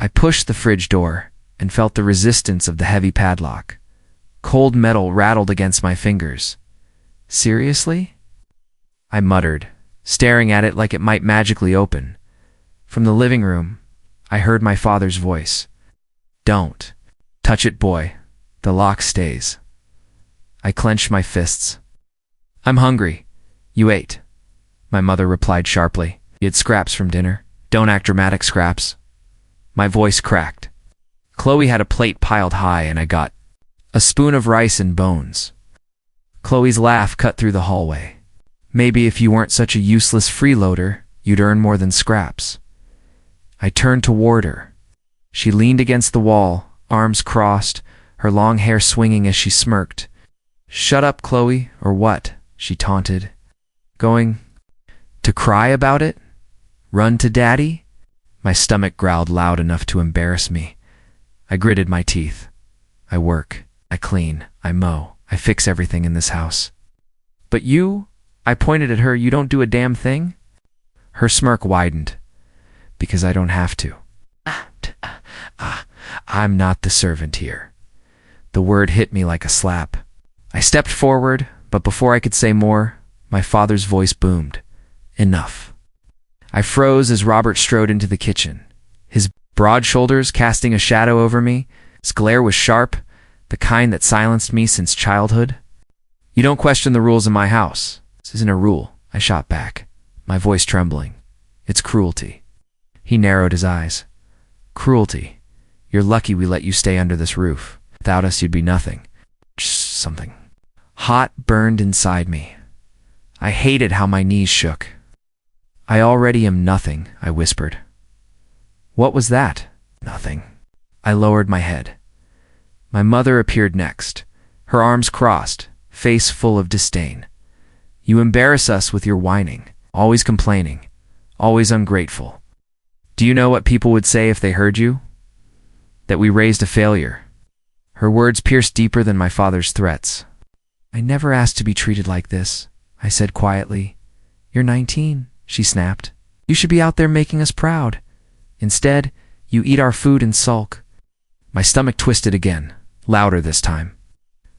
I pushed the fridge door and felt the resistance of the heavy padlock. Cold metal rattled against my fingers. Seriously? I muttered, staring at it like it might magically open. From the living room, I heard my father's voice. Don't. Touch it, boy. The lock stays. I clenched my fists. I'm hungry. You ate. My mother replied sharply. You had scraps from dinner. Don't act dramatic, Scraps. My voice cracked. Chloe had a plate piled high and I got a spoon of rice and bones. Chloe's laugh cut through the hallway. Maybe if you weren't such a useless freeloader, you'd earn more than scraps. I turned toward her. She leaned against the wall, arms crossed, her long hair swinging as she smirked. Shut up, Chloe, or what? She taunted. Going to cry about it? Run to Daddy? My stomach growled loud enough to embarrass me. I gritted my teeth. I work, I clean, I mow, I fix everything in this house. But you? I pointed at her. You don't do a damn thing? Her smirk widened. Because I don't have to. I'm not the servant here. The word hit me like a slap. I stepped forward, but before I could say more, my father's voice boomed. Enough. I froze as Robert strode into the kitchen. His broad shoulders casting a shadow over me. His glare was sharp, the kind that silenced me since childhood. You don't question the rules in my house. This isn't a rule, I shot back, my voice trembling. It's cruelty. He narrowed his eyes. Cruelty. You're lucky we let you stay under this roof. Without us, you'd be nothing. Just something. Hot burned inside me. I hated how my knees shook. I already am nothing, I whispered. What was that? Nothing. I lowered my head. My mother appeared next, her arms crossed, face full of disdain. You embarrass us with your whining, always complaining, always ungrateful. Do you know what people would say if they heard you? That we raised a failure. Her words pierced deeper than my father's threats. I never asked to be treated like this, I said quietly. You're 19, she snapped. You should be out there making us proud. Instead, you eat our food and sulk. My stomach twisted again, louder this time.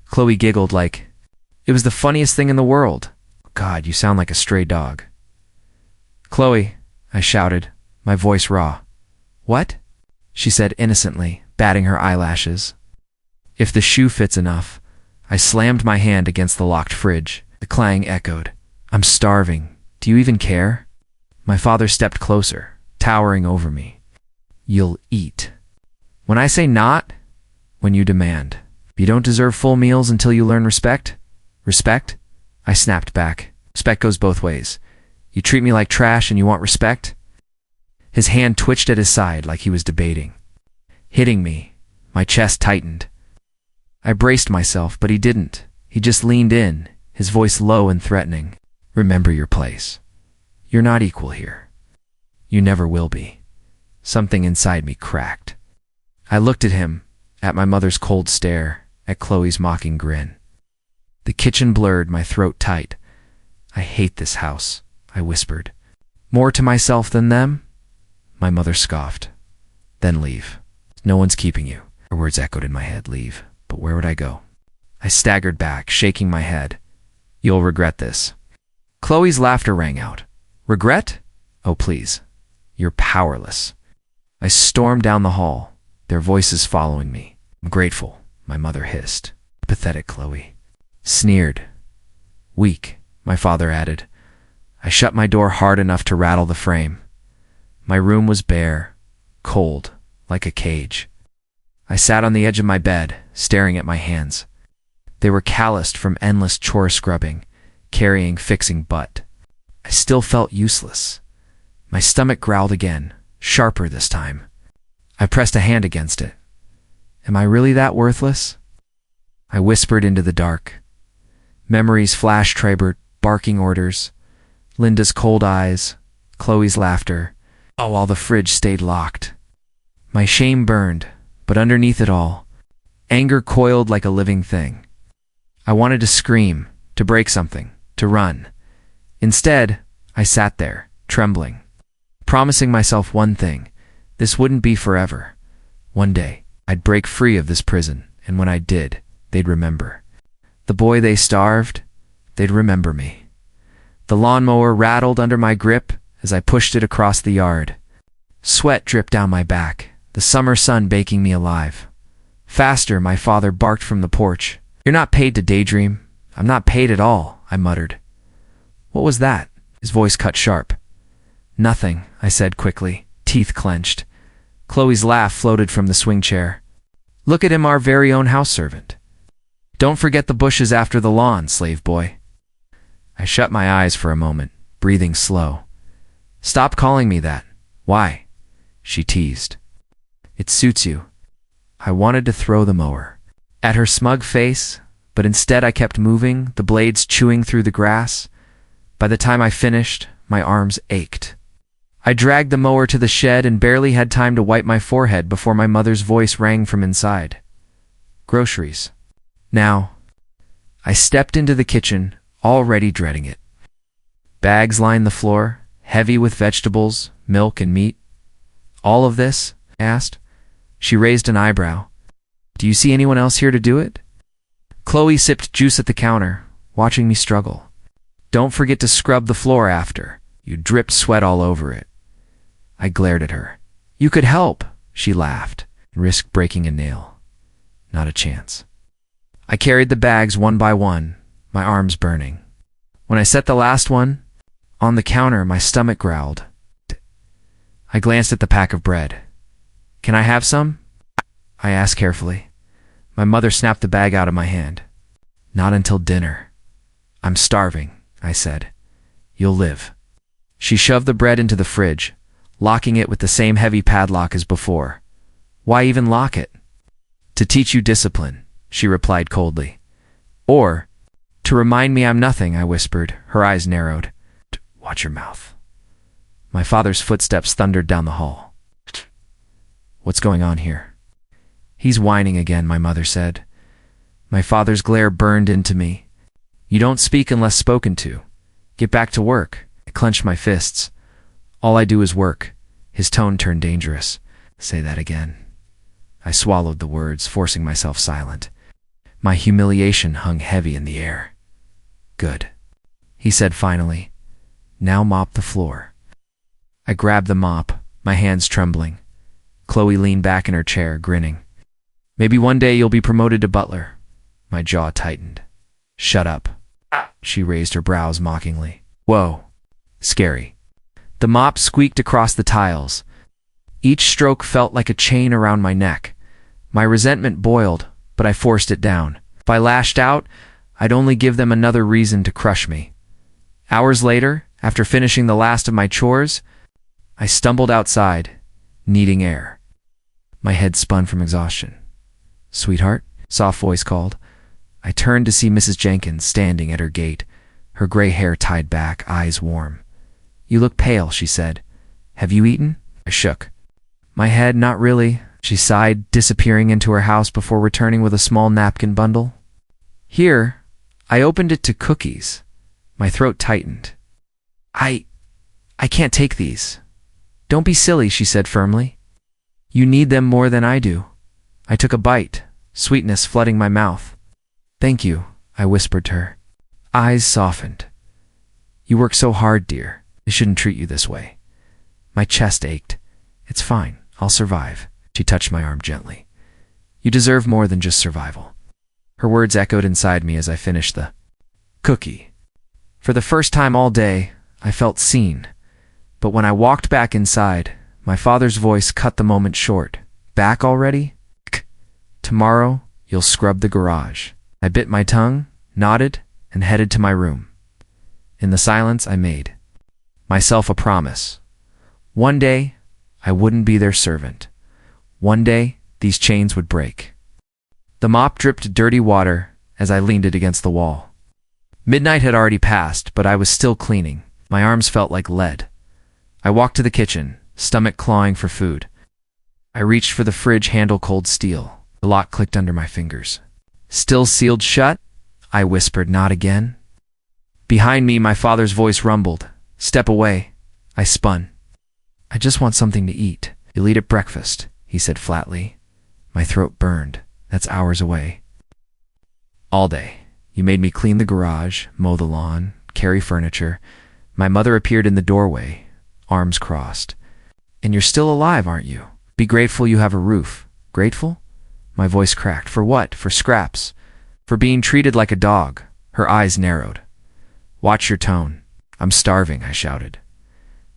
Chloe giggled like, it was the funniest thing in the world. God, you sound like a stray dog. Chloe, I shouted, my voice raw. What? She said innocently, batting her eyelashes. If the shoe fits enough. I slammed my hand against the locked fridge. The clang echoed. I'm starving. Do you even care? My father stepped closer, towering over me. You'll eat. When I say not, when you demand. You don't deserve full meals until you learn respect? Respect? I snapped back. Respect goes both ways. You treat me like trash and you want respect? His hand twitched at his side like he was debating. Hitting me, my chest tightened. I braced myself, but he didn't. He just leaned in, his voice low and threatening. Remember your place. You're not equal here. You never will be. Something inside me cracked. I looked at him, at my mother's cold stare, at Chloe's mocking grin. The kitchen blurred, my throat tight. I hate this house, I whispered. More to myself than them? My mother scoffed. Then leave. No one's keeping you. Her words echoed in my head. Leave. But where would I go? I staggered back, shaking my head. You'll regret this. Chloe's laughter rang out. Regret? Oh, please. You're powerless. I stormed down the hall, their voices following me. I'm grateful, my mother hissed. Pathetic, Chloe. Sneered. Weak, my father added. I shut my door hard enough to rattle the frame. My room was bare, cold, like a cage. I sat on the edge of my bed, staring at my hands. They were calloused from endless chore scrubbing, carrying fixing butt. I still felt useless. My stomach growled again, sharper this time. I pressed a hand against it. Am I really that worthless? I whispered into the dark. Memories flashed Trabert, barking orders, Linda's cold eyes, Chloe's laughter, all while the fridge stayed locked. My shame burned, but underneath it all, anger coiled like a living thing. I wanted to scream, to break something, to run. Instead, I sat there, trembling, promising myself one thing. This wouldn't be forever. One day, I'd break free of this prison, and when I did, they'd remember. The boy they starved, they'd remember me. The lawnmower rattled under my grip as I pushed it across the yard. Sweat dripped down my back, the summer sun baking me alive. Faster, my father barked from the porch. "You're not paid to daydream." "I'm not paid at all," I muttered. "What was that?" His voice cut sharp. "Nothing," I said quickly, teeth clenched. Chloe's laugh floated from the swing chair. "Look at him, our very own house servant. Don't forget the bushes after the lawn, slave boy." I shut my eyes for a moment, breathing slow. "Stop calling me that." "Why?" she teased. "It suits you." I wanted to throw the mower at her smug face, but instead I kept moving, the blades chewing through the grass. By the time I finished, my arms ached. I dragged the mower to the shed and barely had time to wipe my forehead before my mother's voice rang from inside. "Groceries." Now, I stepped into the kitchen, already dreading it. Bags lined the floor, heavy with vegetables, milk, and meat. "All of this?" I asked. She raised an eyebrow. "Do you see anyone else here to do it?" Chloe sipped juice at the counter, watching me struggle. "Don't forget to scrub the floor after. You dripped sweat all over it." I glared at her. "You could help," she laughed, and risked breaking a nail. Not a chance. I carried the bags one by one, my arms burning. When I set the last one on the counter, my stomach growled. I glanced at the pack of bread. "Can I have some?" I asked carefully. My mother snapped the bag out of my hand. "Not until dinner." "I'm starving," I said. "You'll live." She shoved the bread into the fridge, locking it with the same heavy padlock as before. "Why even lock it?" "To teach you discipline," she replied coldly. "Or, to remind me I'm nothing," I whispered, her eyes narrowed. "Watch your mouth." My father's footsteps thundered down the hall. "What's going on here?" "He's whining again," my mother said. My father's glare burned into me. "You don't speak unless spoken to. Get back to work." I clenched my fists. "All I do is work." His tone turned dangerous. "Say that again." I swallowed the words, forcing myself silent. My humiliation hung heavy in the air. "Good," he said finally. "Now mop the floor." I grabbed the mop, my hands trembling. Chloe leaned back in her chair, grinning. "Maybe one day you'll be promoted to butler." My jaw tightened. "Shut up." She raised her brows mockingly. "Whoa. Scary." The mop squeaked across the tiles. Each stroke felt like a chain around my neck. My resentment boiled, but I forced it down. If I lashed out, I'd only give them another reason to crush me. Hours later, after finishing the last of my chores, I stumbled outside, needing air. My head spun from exhaustion. "Sweetheart?" Soft voice called. I turned to see Mrs. Jenkins standing at her gate, her gray hair tied back, eyes warm. "You look pale," she said. "Have you eaten?" I shook my head. "Not really," she sighed, disappearing into her house before returning with a small napkin bundle. "Here." I opened it to cookies. My throat tightened. I can't take these." "Don't be silly," she said firmly. "You need them more than I do." I took a bite, sweetness flooding my mouth. "Thank you," I whispered to her. Eyes softened. "You work so hard, dear. They shouldn't treat you this way." My chest ached. "It's fine. I'll survive." She touched my arm gently. "You deserve more than just survival." Her words echoed inside me as I finished the cookie. For the first time all day, I felt seen. But when I walked back inside, my father's voice cut the moment short. "Back already? Tomorrow, you'll scrub the garage." I bit my tongue, nodded, and headed to my room. In the silence, I made myself a promise. One day, I wouldn't be their servant. One day, these chains would break. The mop dripped dirty water as I leaned it against the wall. Midnight had already passed, but I was still cleaning. My arms felt like lead. I walked to the kitchen, stomach clawing for food. I reached for the fridge handle, cold steel. The lock clicked under my fingers. "Still sealed shut?" I whispered. "Not again." Behind me, my father's voice rumbled. "Step away." I spun. "I just want something to eat." "You'll eat at breakfast," he said flatly. My throat burned. That's hours away. All day. You made me clean the garage, mow the lawn, carry furniture. My mother appeared in the doorway, arms crossed. And you're still alive, aren't you? Be grateful you have a roof. Grateful? My voice cracked. For what? For scraps. For being treated like a dog. Her eyes narrowed. Watch your tone. I'm starving, I shouted.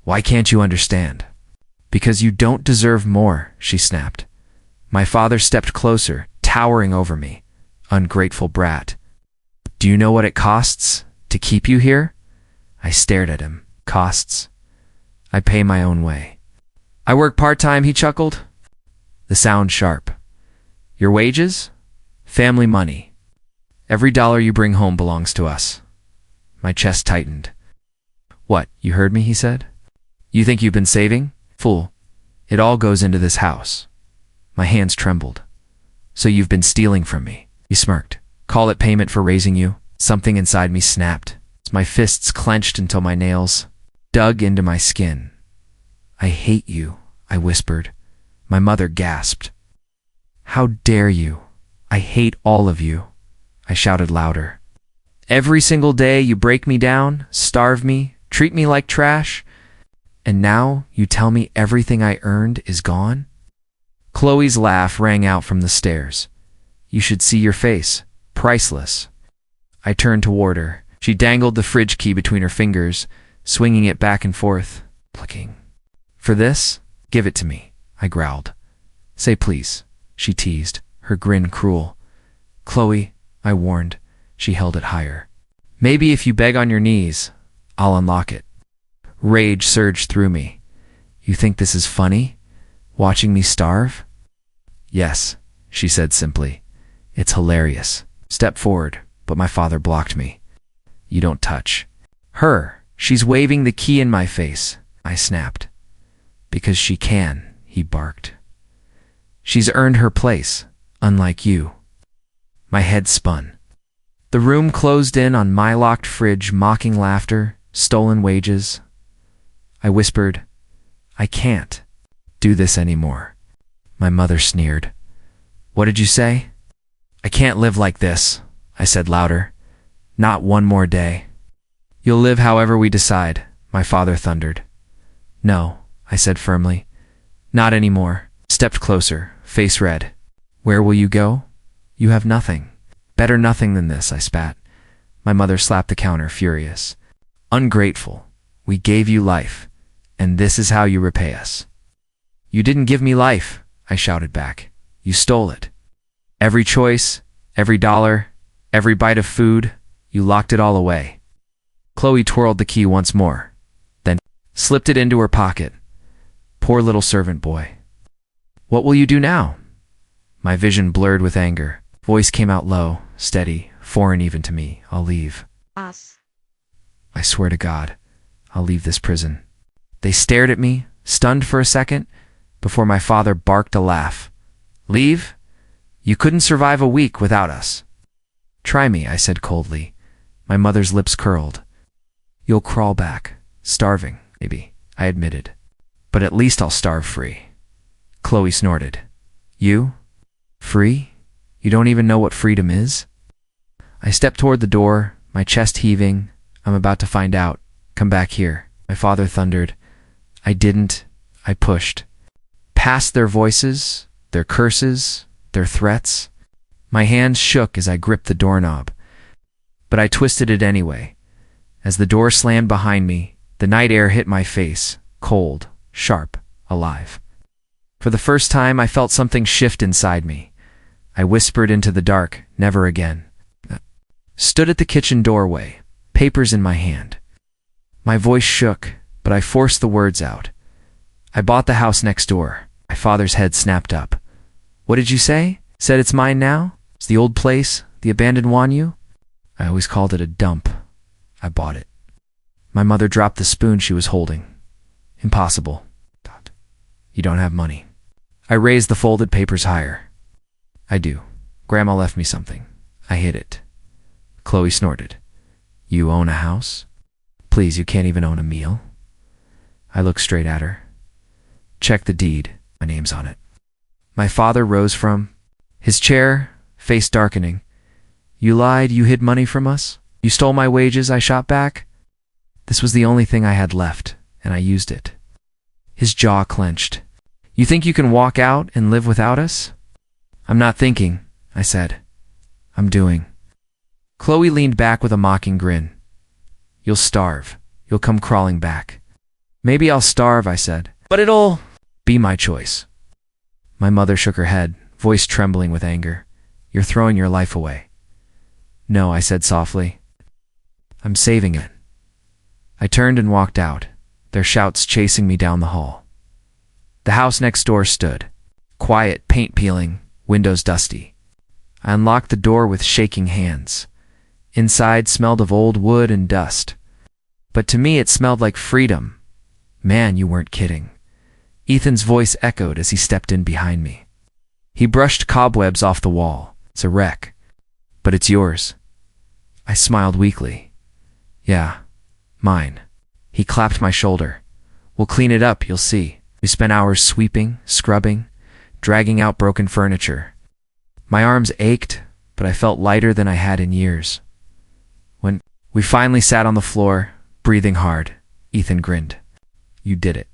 Why can't you understand? Because you don't deserve more, she snapped. My father stepped closer, towering over me. Ungrateful brat. Do you know what it costs to keep you here? I stared at him. Costs? I pay my own way. I work part-time, he chuckled. The sound sharp. Your wages? Family money. Every dollar you bring home belongs to us. My chest tightened. What, you heard me, he said. You think you've been saving? Fool. It all goes into this house. My hands trembled. So you've been stealing from me. He smirked. Call it payment for raising you. Something inside me snapped. My fists clenched until my nails dug into my skin. I hate you, I whispered. My mother gasped. How dare you? I hate all of you, I shouted louder. Every single day you break me down, starve me, treat me like trash, and now you tell me everything I earned is gone? Chloe's laugh rang out from the stairs. You should see your face. Priceless. I turned toward her. She dangled the fridge key between her fingers, swinging it back and forth, clicking. For this, give it to me, I growled. Say please, she teased, her grin cruel. Chloe, I warned. She held it higher. Maybe if you beg on your knees, I'll unlock it. Rage surged through me. You think this is funny? Watching me starve? Yes, she said simply. It's hilarious. Step forward, but my father blocked me. You don't touch. Her. She's waving the key in my face, I snapped. Because she can, he barked. She's earned her place, unlike you. My head spun. The room closed in on my locked fridge, mocking laughter, stolen wages. I whispered, I can't do this anymore. My mother sneered. What did you say? I can't live like this, I said louder. Not one more day. You'll live however we decide, my father thundered. No, I said firmly. Not anymore. Stepped closer, face red. Where will you go? You have nothing. Better nothing than this, I spat. My mother slapped the counter, furious. Ungrateful. We gave you life, and this is how you repay us. You didn't give me life, I shouted back. You stole it. Every choice, every dollar, every bite of food, you locked it all away. Chloe twirled the key once more, then slipped it into her pocket. Poor little servant boy. What will you do now? My vision blurred with anger. Voice came out low, steady, foreign even to me. I'll leave. Us. I swear to God, I'll leave this prison. They stared at me, stunned for a second, before my father barked a laugh. Leave? You couldn't survive a week without us. Try me, I said coldly. My mother's lips curled. You'll crawl back, starving, maybe, I admitted. But at least I'll starve free. Chloe snorted. You? Free? You don't even know what freedom is? I stepped toward the door, my chest heaving. I'm about to find out. Come back here, my father thundered. I didn't. I pushed. Past their voices, their curses, their threats. My hands shook as I gripped the doorknob. But I twisted it anyway. As the door slammed behind me, the night air hit my face, cold, sharp, alive. For the first time, I felt something shift inside me. I whispered into the dark, never again. Stood at the kitchen doorway, papers in my hand. My voice shook, but I forced the words out. I bought the house next door. My father's head snapped up. What did you say? Said it's mine now? It's the old place, the abandoned Wanyu? I always called it a dump. I bought it. My mother dropped the spoon she was holding. Impossible. You don't have money. I raised the folded papers higher. I do. Grandma left me something. I hid it. Chloe snorted. You own a house? Please, you can't even own a meal. I looked straight at her. Check the deed. My name's on it. My father rose from his chair, face darkening. You lied, you hid money from us? You stole my wages, I shot back. This was the only thing I had left, and I used it. His jaw clenched. You think you can walk out and live without us? I'm not thinking, I said. I'm doing. Chloe leaned back with a mocking grin. You'll starve. You'll come crawling back. Maybe I'll starve, I said, but it'll be my choice. My mother shook her head, voice trembling with anger. You're throwing your life away. No, I said softly. I'm saving it. I turned and walked out, their shouts chasing me down the hall. The house next door stood, quiet, paint peeling, windows dusty. I unlocked the door with shaking hands. Inside smelled of old wood and dust. But to me it smelled like freedom. Man, you weren't kidding. Ethan's voice echoed as he stepped in behind me. He brushed cobwebs off the wall. It's a wreck. But it's yours. I smiled weakly. Yeah, mine. He clapped my shoulder. We'll clean it up, you'll see. We spent hours sweeping, scrubbing, dragging out broken furniture. My arms ached, but I felt lighter than I had in years. When we finally sat on the floor, breathing hard, Ethan grinned. You did it.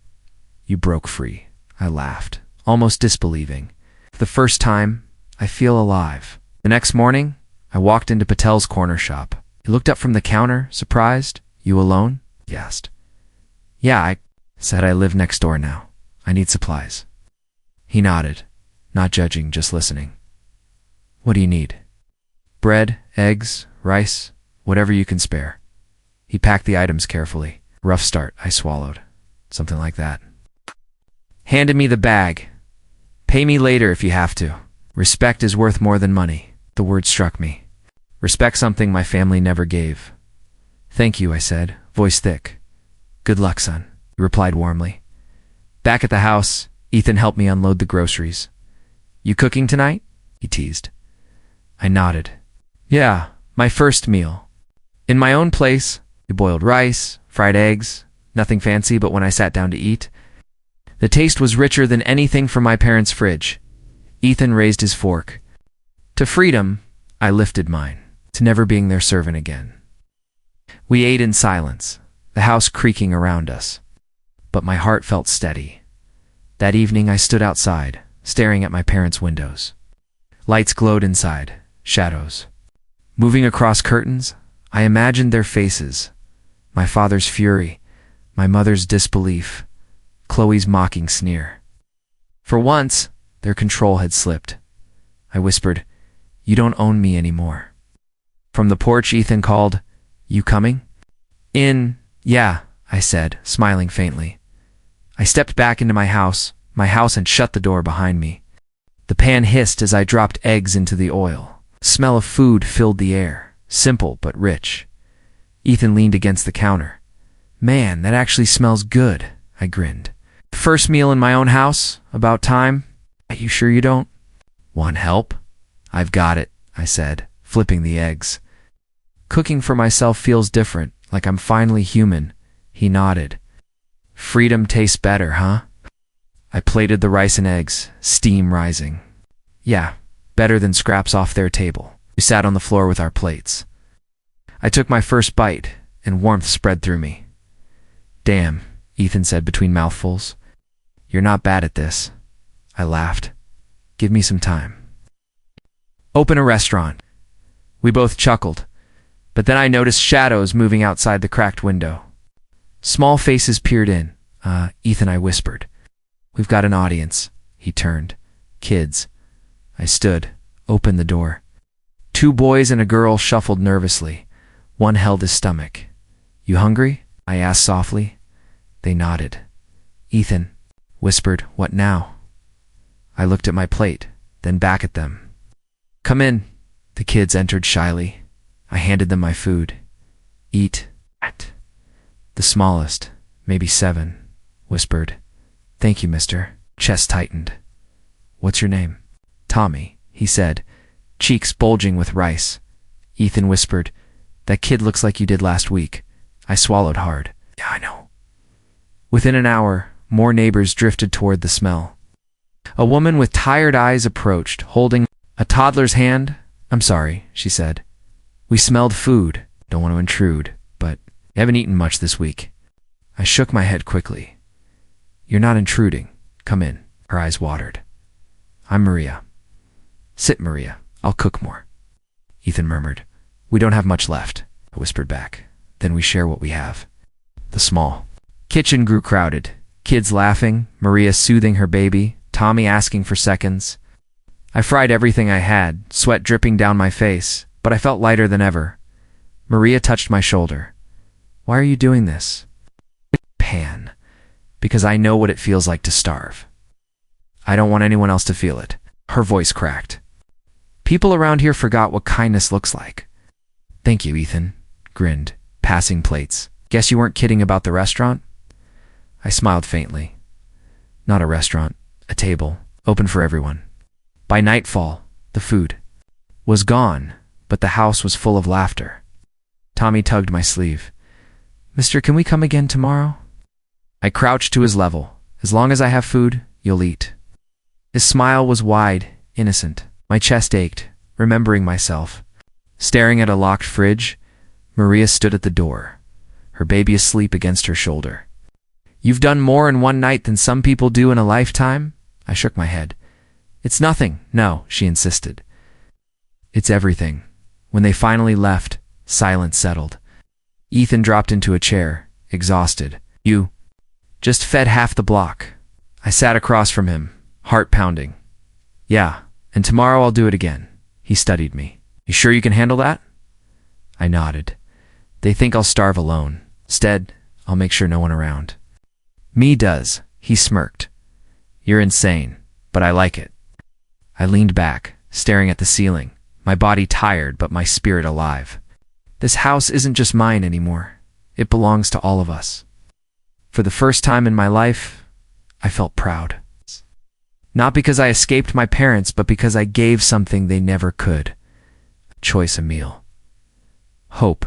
You broke free. I laughed, almost disbelieving. For the first time, I feel alive. The next morning, I walked into Patel's corner shop. He looked up from the counter, surprised. You alone? He asked. Yeah, I said. I live next door now. I need supplies. He nodded, not judging, just listening. What do you need? Bread, eggs, rice, whatever you can spare. He packed the items carefully. Rough start, I swallowed. Something like that. Handed me the bag. Pay me later if you have to. Respect is worth more than money. The word struck me. Respect something my family never gave. Thank you, I said, voice thick. Good luck, son, he replied warmly. Back at the house, Ethan helped me unload the groceries. You cooking tonight? He teased. I nodded. Yeah, my first meal. In my own place, we boiled rice, fried eggs, nothing fancy, but when I sat down to eat, the taste was richer than anything from my parents' fridge. Ethan raised his fork. To freedom, I lifted mine, to never being their servant again. We ate in silence, the house creaking around us. But my heart felt steady. That evening I stood outside, staring at my parents' windows. Lights glowed inside, shadows. Moving across curtains, I imagined their faces, my father's fury, my mother's disbelief, Chloe's mocking sneer. For once, their control had slipped. I whispered, You don't own me anymore. From the porch, Ethan called, You coming? In, yeah, I said, smiling faintly. I stepped back into my house and shut the door behind me. The pan hissed as I dropped eggs into the oil. Smell of food filled the air, simple but rich. Ethan leaned against the counter. Man, that actually smells good, I grinned. First meal in my own house? About time? Are you sure you don't? Want help? I've got it, I said, flipping the eggs. Cooking for myself feels different, like I'm finally human. He nodded. Freedom tastes better, huh? I plated the rice and eggs, steam rising. Yeah, better than scraps off their table. We sat on the floor with our plates. I took my first bite, and warmth spread through me. Damn, Ethan said between mouthfuls. You're not bad at this. I laughed. Give me some time. Open a restaurant. We both chuckled, but then I noticed shadows moving outside the cracked window. Small faces peered in. Ethan, I whispered. We've got an audience. He turned. Kids. I stood, opened the door. 2 boys and a girl shuffled nervously. One held his stomach. You hungry? I asked softly. They nodded. Ethan whispered, What now? I looked at my plate, then back at them. Come in. The kids entered shyly. I handed them my food. Eat. The smallest, maybe 7, whispered, Thank you, mister. Chest tightened. What's your name? Tommy, he said, cheeks bulging with rice. Ethan whispered, That kid looks like you did last week. I swallowed hard. Yeah, I know. Within an hour, more neighbors drifted toward the smell. A woman with tired eyes approached, holding a toddler's hand. "I'm sorry," she said. "We smelled food. Don't want to intrude, but you haven't eaten much this week." I shook my head quickly. "You're not intruding. Come in." Her eyes watered. "I'm Maria." "Sit, Maria. I'll cook more." Ethan murmured. "We don't have much left," I whispered back. "Then we share what we have." The small kitchen grew crowded. Kids laughing, Maria soothing her baby, Tommy asking for seconds. I fried everything I had, sweat dripping down my face, but I felt lighter than ever. Maria touched my shoulder. "Why are you doing this?" "Pan. Because I know what it feels like to starve. I don't want anyone else to feel it." Her voice cracked. "People around here forgot what kindness looks like." "Thank you," Ethan grinned, passing plates. "Guess you weren't kidding about the restaurant?" I smiled faintly. "Not a restaurant, a table, open for everyone." By nightfall, the food was gone, but the house was full of laughter. Tommy tugged my sleeve. "Mister, can we come again tomorrow?" I crouched to his level. "As long as I have food, you'll eat." His smile was wide, innocent. My chest ached, remembering myself. Staring at a locked fridge, Maria stood at the door, her baby asleep against her shoulder. "You've done more in one night than some people do in a lifetime?" I shook my head. "It's nothing." "No," she insisted. "It's everything." When they finally left, silence settled. Ethan dropped into a chair, exhausted. "You just fed half the block." I sat across from him, heart pounding. "Yeah, and tomorrow I'll do it again." He studied me. "You sure you can handle that?" I nodded. "They think I'll starve alone. Instead, I'll make sure no one around." "Me does." He smirked. "You're insane, but I like it." I leaned back, staring at the ceiling, my body tired but my spirit alive. This house isn't just mine anymore. It belongs to all of us. For the first time in my life, I felt proud. Not because I escaped my parents, but because I gave something they never could. Choice a meal. Hope.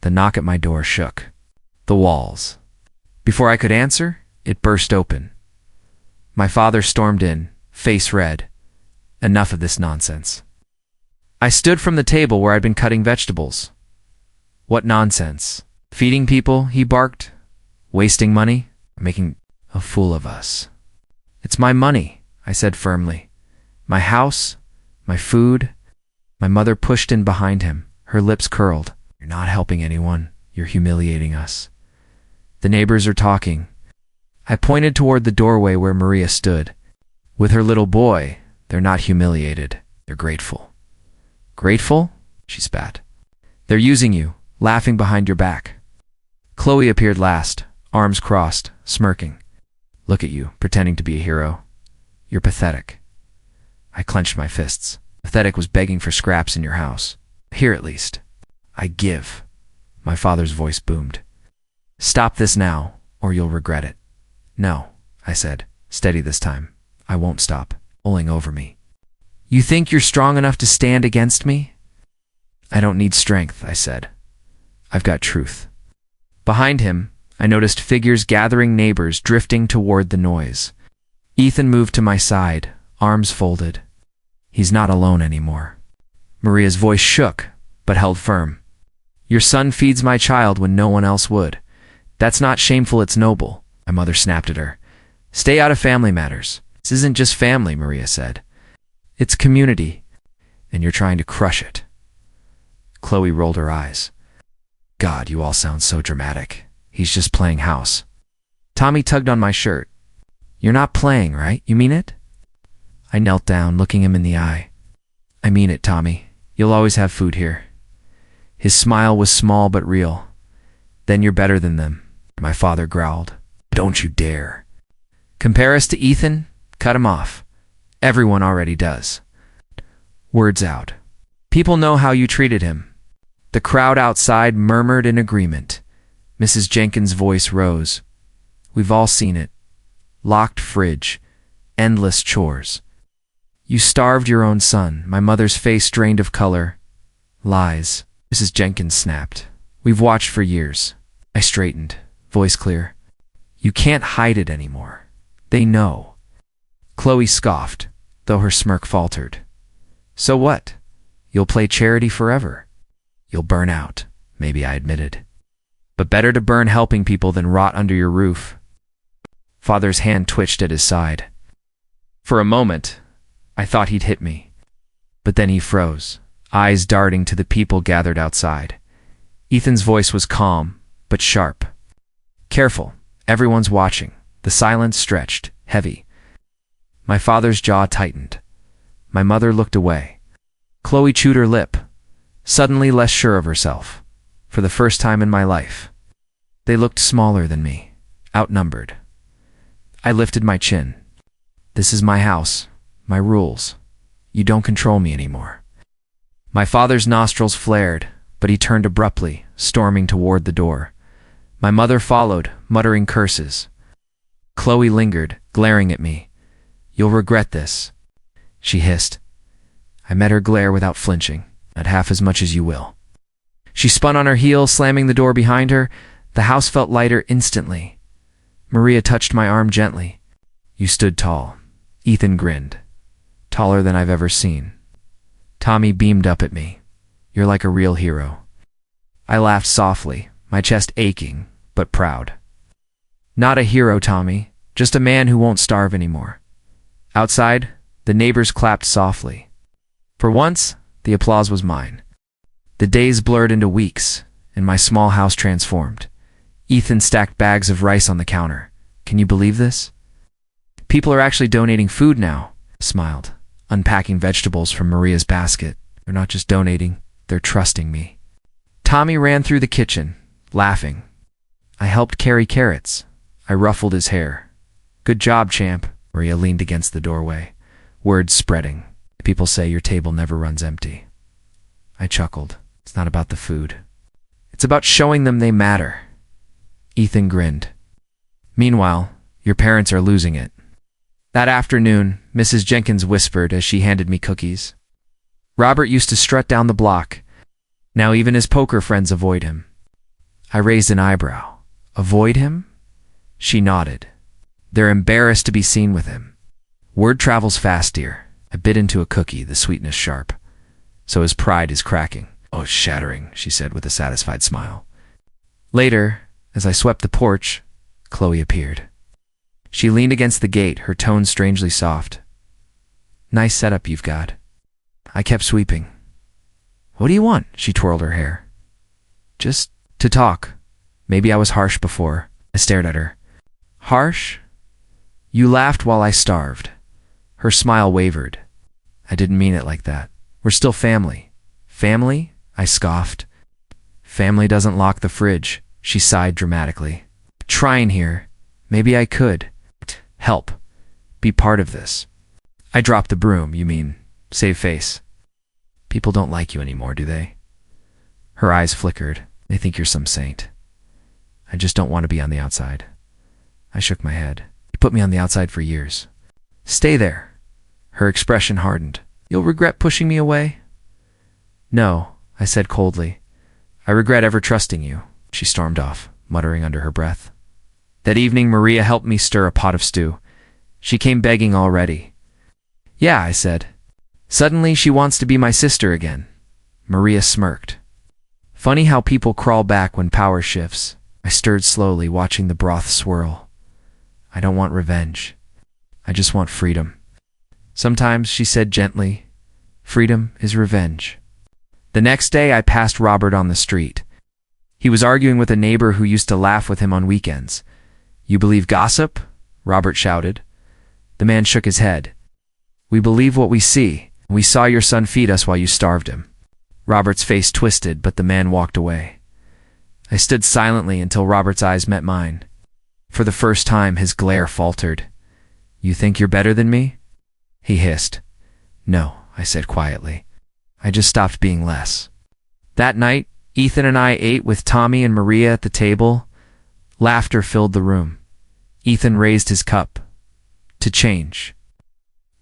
The knock at my door shook. The walls. Before I could answer, it burst open. My father stormed in, face red. Enough of this nonsense. I stood from the table where I'd been cutting vegetables. "What nonsense? Feeding people," he barked. "Wasting money? Making a fool of us." "It's my money," I said firmly. "My house, my food." My mother pushed in behind him, her lips curled. "You're not helping anyone. You're humiliating us. The neighbors are talking." I pointed toward the doorway where Maria stood. With her little boy, they're not humiliated. They're grateful. "Grateful?" she spat. "They're using you, laughing behind your back." Chloe appeared last, arms crossed, smirking. "Look at you, pretending to be a hero. You're pathetic." I clenched my fists. Pathetic was begging for scraps in your house. Here at least. "I give." My father's voice boomed. "Stop this now, or you'll regret it." "No," I said, steady this time. "I won't stop," pulling over me. "You think you're strong enough to stand against me?" "I don't need strength," I said. "I've got truth." Behind him, I noticed figures gathering, neighbors drifting toward the noise. Ethan moved to my side, arms folded. He's not alone anymore. Maria's voice shook, but held firm. "Your son feeds my child when no one else would. That's not shameful, it's noble." My mother snapped at her. "Stay out of family matters." "This isn't just family," Maria said. "It's community, and you're trying to crush it." Chloe rolled her eyes. "God, you all sound so dramatic. He's just playing house." Tommy tugged on my shirt. "You're not playing, right? You mean it?" I knelt down, looking him in the eye. "I mean it, Tommy. You'll always have food here." His smile was small but real. "Then you're better than them," my father growled. "Don't you dare." "Compare us to Ethan? Cut him off. Everyone already does." Words out. "People know how you treated him." The crowd outside murmured in agreement. Mrs. Jenkins' voice rose. "We've all seen it. Locked fridge. Endless chores. You starved your own son." My mother's face drained of color. "Lies," Mrs. Jenkins snapped. "We've watched for years." I straightened, voice clear. "You can't hide it anymore. They know." Chloe scoffed, though her smirk faltered. So what? You'll play charity forever. You'll burn out, maybe I admitted. But better to burn helping people than rot under your roof. Father's hand twitched at his side. For a moment, I thought he'd hit me. But then he froze, eyes darting to the people gathered outside. Ethan's voice was calm, but sharp. Careful, everyone's watching. The silence stretched, heavy. My father's jaw tightened. My mother looked away. Chloe chewed her lip, suddenly less sure of herself. For the first time in my life. They looked smaller than me, outnumbered. I lifted my chin. This is my house, my rules. You don't control me anymore. My father's nostrils flared, but he turned abruptly, storming toward the door. My mother followed, muttering curses. Chloe lingered, glaring at me. You'll regret this, she hissed. I met her glare without flinching, not half as much as you will. She spun on her heel, slamming the door behind her. The house felt lighter instantly. Maria touched my arm gently. You stood tall. Ethan grinned. Taller than I've ever seen. Tommy beamed up at me. You're like a real hero. I laughed softly, my chest aching, but proud. Not a hero, Tommy. Just a man who won't starve anymore. Outside, the neighbors clapped softly. For once, the applause was mine. The days blurred into weeks, and my small house transformed. Ethan stacked bags of rice on the counter. Can you believe this? People are actually donating food now, I smiled, unpacking vegetables from Maria's basket. They're not just donating, they're trusting me. Tommy ran through the kitchen, laughing. I helped carry carrots. I ruffled his hair. Good job, champ. Maria leaned against the doorway, words spreading. People say your table never runs empty. I chuckled. It's not about the food. It's about showing them they matter. Ethan grinned. Meanwhile, your parents are losing it. That afternoon, Mrs. Jenkins whispered as she handed me cookies. Robert used to strut down the block. Now even his poker friends avoid him. I raised an eyebrow. Avoid him? She nodded. They're embarrassed to be seen with him. Word travels fast, dear. I bit into a cookie, the sweetness sharp. So his pride is cracking. Oh, it's shattering, she said with a satisfied smile. Later, as I swept the porch, Chloe appeared. She leaned against the gate, her tone strangely soft. Nice setup you've got. I kept sweeping. What do you want? She twirled her hair. Just to talk. Maybe I was harsh before. I stared at her. Harsh? You laughed while I starved. Her smile wavered. I didn't mean it like that. We're still family. Family? I scoffed. Family doesn't lock the fridge, she sighed dramatically. Trying here. Maybe I could. Help. Be part of this. I dropped the broom, you mean. Save face. People don't like you anymore, do they? Her eyes flickered. They think you're some saint. I just don't want to be on the outside. I shook my head. You put me on the outside for years. Stay there. Her expression hardened. You'll regret pushing me away? No, I said coldly. I regret ever trusting you. She stormed off, muttering under her breath. That evening, Maria helped me stir a pot of stew. She came begging already. Yeah, I said. Suddenly, she wants to be my sister again. Maria smirked. Funny how people crawl back when power shifts. I stirred slowly, watching the broth swirl. I don't want revenge. I just want freedom. Sometimes, she said gently, freedom is revenge. The next day, I passed Robert on the street. He was arguing with a neighbor who used to laugh with him on weekends. You believe gossip? Robert shouted. The man shook his head. We believe what we see. We saw your son feed us while you starved him. Robert's face twisted, but the man walked away. I stood silently until Robert's eyes met mine. For the first time, his glare faltered. You think you're better than me? He hissed. No, I said quietly. I just stopped being less. That night, Ethan and I ate with Tommy and Maria at the table. Laughter filled the room. Ethan raised his cup. To change.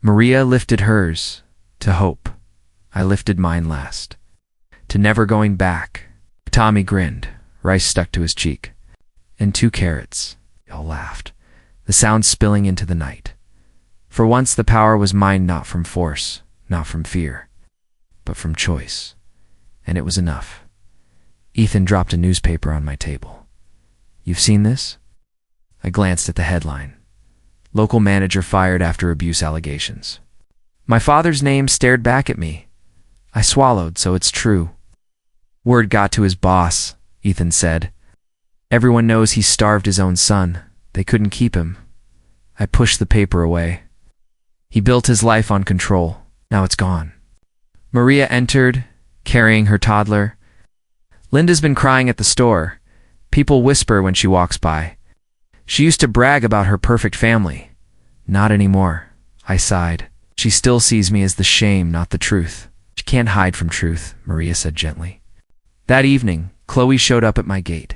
Maria lifted hers. To hope. I lifted mine last. To never going back. Tommy grinned. Rice stuck to his cheek. And 2 carrots. They all laughed. The sound spilling into the night. For once the power was mine, not from force, not from fear, but from choice. And it was enough. Ethan dropped a newspaper on my table. "You've seen this?" I glanced at the headline. "Local manager fired after abuse allegations." My father's name stared back at me. I swallowed, so it's true. "Word got to his boss," Ethan said. "Everyone knows he starved his own son. They couldn't keep him." I pushed the paper away. He built his life on control. Now it's gone. Maria entered, carrying her toddler. "Linda's been crying at the store. People whisper when she walks by. She used to brag about her perfect family. Not anymore." I sighed. "She still sees me as the shame, not the truth." "She can't hide from truth," Maria said gently. That evening, Chloe showed up at my gate.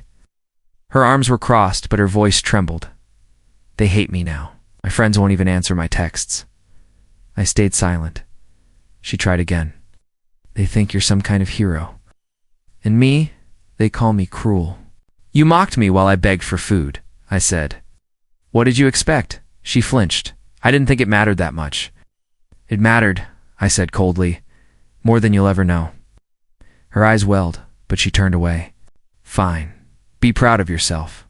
Her arms were crossed, but her voice trembled. "They hate me now. My friends won't even answer my texts." I stayed silent. She tried again. "They think you're some kind of hero. And me, they call me cruel." "You mocked me while I begged for food," I said. "What did you expect?" She flinched. "I didn't think it mattered that much." "It mattered," I said coldly. "More than you'll ever know." Her eyes welled, but she turned away. "Fine. Be proud of yourself.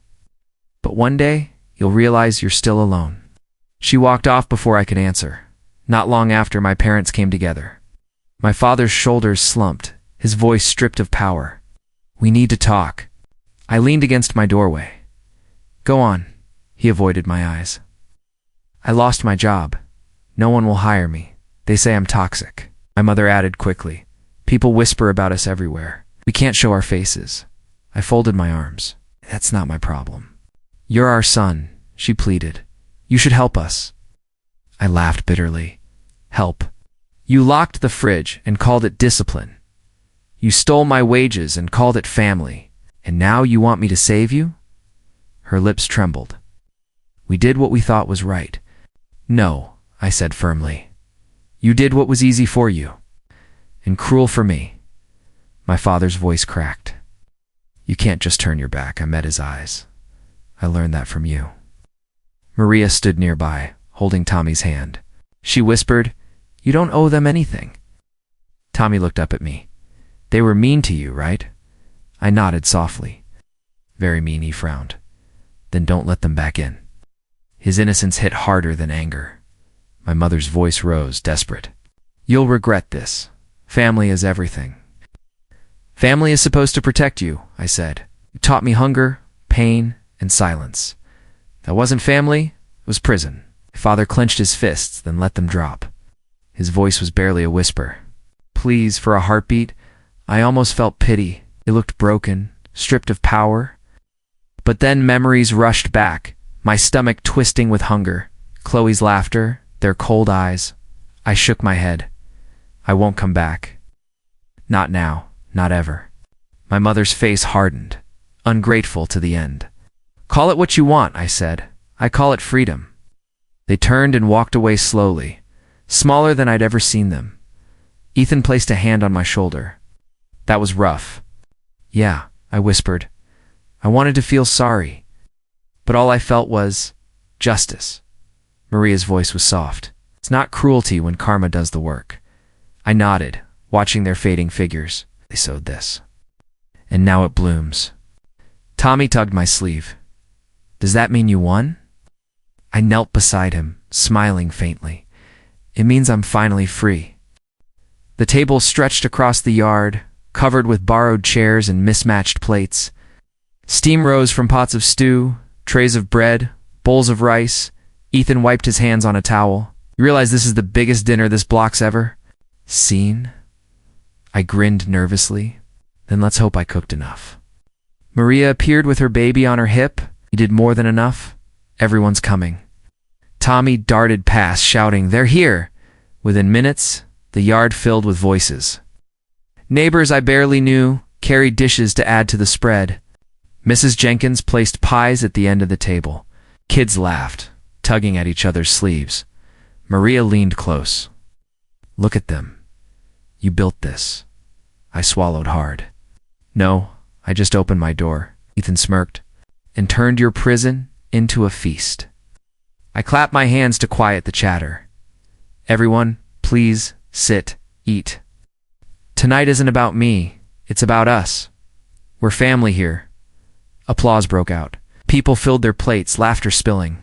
But one day, you'll realize you're still alone." She walked off before I could answer. Not long after, my parents came together. My father's shoulders slumped, his voice stripped of power. "We need to talk." I leaned against my doorway. "Go on." He avoided my eyes. "I lost my job. No one will hire me. They say I'm toxic." My mother added quickly. "People whisper about us everywhere. We can't show our faces." I folded my arms. "That's not my problem." "You're our son," she pleaded. "You should help us." I laughed bitterly. "Help? You locked the fridge and called it discipline. You stole my wages and called it family. And now you want me to save you?" Her lips trembled. "We did what we thought was right." "No," I said firmly. "You did what was easy for you. And cruel for me." My father's voice cracked. "You can't just turn your back." I met his eyes. "I learned that from you." Maria stood nearby, holding Tommy's hand. She whispered, "You don't owe them anything." Tommy looked up at me. "They were mean to you, right?" I nodded softly. "Very mean," he frowned. "Then don't let them back in." His innocence hit harder than anger. My mother's voice rose, desperate. "You'll regret this. Family is everything." "Family is supposed to protect you," I said. "You taught me hunger, pain, and silence. That wasn't family, it was prison." My father clenched his fists, then let them drop. His voice was barely a whisper. "Please," for a heartbeat. I almost felt pity. It looked broken, stripped of power. But then memories rushed back, my stomach twisting with hunger. Chloe's laughter, their cold eyes. I shook my head. "I won't come back. Not now, not ever." My mother's face hardened, ungrateful to the end. "Call it what you want," I said. "I call it freedom." They turned and walked away slowly, smaller than I'd ever seen them. Ethan placed a hand on my shoulder. "That was rough." "Yeah," I whispered. I wanted to feel sorry, but all I felt was justice. Maria's voice was soft. "It's not cruelty when karma does the work." I nodded, watching their fading figures. They sowed this. And now it blooms. Tommy tugged my sleeve. "Does that mean you won?" I knelt beside him, smiling faintly. "It means I'm finally free." The table stretched across the yard, covered with borrowed chairs and mismatched plates. Steam rose from pots of stew, trays of bread, bowls of rice. Ethan wiped his hands on a towel. "You realize this is the biggest dinner this block's ever seen?" I grinned nervously. "Then let's hope I cooked enough." Maria appeared with her baby on her hip. "You did more than enough. Everyone's coming." Tommy darted past, shouting, "They're here!" Within minutes, the yard filled with voices. Neighbors I barely knew carried dishes to add to the spread. Mrs. Jenkins placed pies at the end of the table. Kids laughed, tugging at each other's sleeves. Maria leaned close. "Look at them. You built this." I swallowed hard. "No, I just opened my door," Ethan smirked, "and turned your prison into a feast." I clapped my hands to quiet the chatter. Everyone, please, sit, eat. Tonight isn't about me, it's about us. We're family here. Applause broke out. People filled their plates, laughter spilling.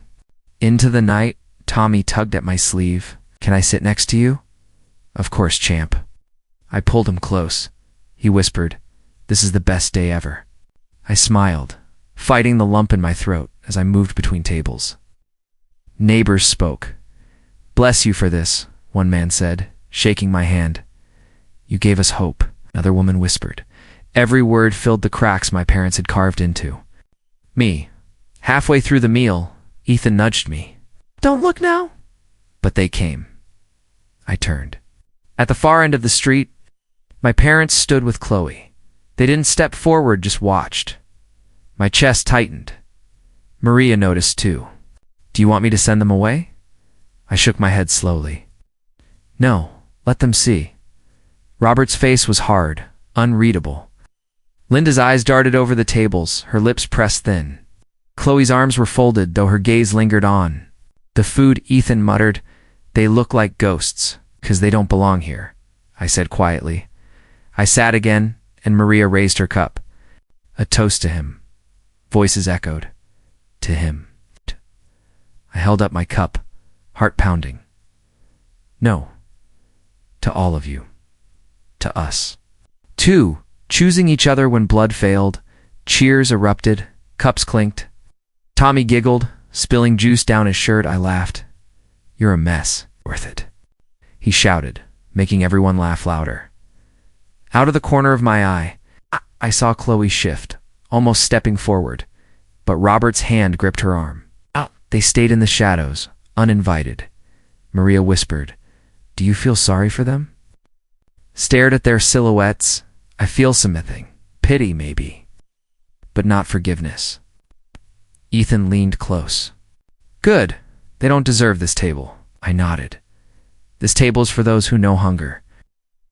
Into the night, Tommy tugged at my sleeve. Can I sit next to you? Of course, champ. I pulled him close. He whispered, "This is the best day ever." I smiled, fighting the lump in my throat as I moved between tables. Neighbors spoke. "Bless you for this," one man said, shaking my hand. "You gave us hope," another woman whispered. Every word filled the cracks my parents had carved into me. Halfway through the meal, Ethan nudged me. "Don't look now." But they came. I turned. At the far end of the street, my parents stood with Chloe. They didn't step forward, just watched. My chest tightened. Maria noticed too. "Do you want me to send them away?" I shook my head slowly. "No, let them see." Robert's face was hard, unreadable. Linda's eyes darted over the tables, her lips pressed thin. Chloe's arms were folded, though her gaze lingered on. "The food," Ethan muttered. "They look like ghosts, 'cause they don't belong here," I said quietly. I sat again, and Maria raised her cup. "A toast to him." Voices echoed. "To him." I held up my cup, heart pounding. "No. To all of you. To us." Two, choosing each other when blood failed. Cheers erupted, cups clinked. Tommy giggled, spilling juice down his shirt. I laughed. "You're a mess. Worth it," he shouted, making everyone laugh louder. Out of the corner of my eye, I saw Chloe shift, almost stepping forward, but Robert's hand gripped her arm. They stayed in the shadows, uninvited. Maria whispered, "Do you feel sorry for them?" Stared at their silhouettes. I feel something. Pity, maybe. But not forgiveness. Ethan leaned close. "Good. They don't deserve this table." I nodded. "This table is for those who know hunger.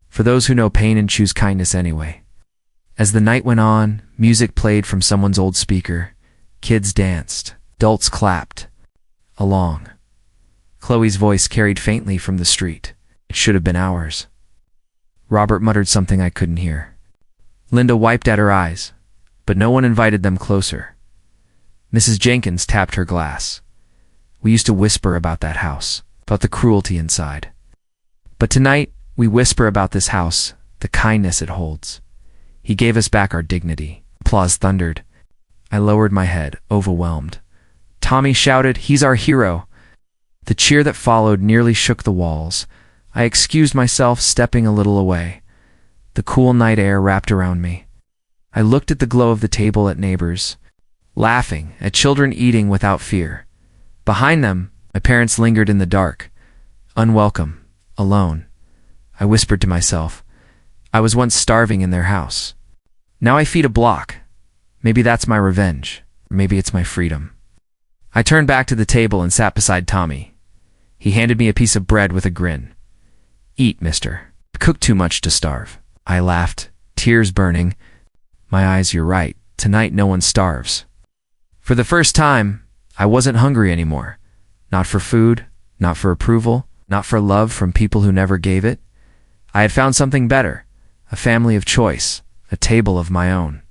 For those who know pain and choose kindness anyway." As the night went on, music played from someone's old speaker. Kids danced. Adults clapped. Along. Chloe's voice carried faintly from the street. It should have been ours. Robert muttered something I couldn't hear. Linda wiped at her eyes, but no one invited them closer. Mrs. Jenkins tapped her glass. We used to whisper about that house, about the cruelty inside. But tonight, we whisper about this house, the kindness it holds. He gave us back our dignity. Applause thundered. I lowered my head, overwhelmed. Tommy shouted, "He's our hero." The cheer that followed nearly shook the walls. I excused myself, stepping a little away. The cool night air wrapped around me. I looked at the glow of the table, at neighbors, laughing, at children eating without fear. Behind them, my parents lingered in the dark, unwelcome, alone. I whispered to myself, I was once starving in their house. Now I feed a block. Maybe that's my revenge. Maybe it's my freedom. I turned back to the table and sat beside Tommy. He handed me a piece of bread with a grin. "Eat, mister. Cook too much to starve." I laughed, tears burning. My eyes, you're right. Tonight no one starves. For the first time, I wasn't hungry anymore. Not for food, not for approval, not for love from people who never gave it. I had found something better, a family of choice, a table of my own.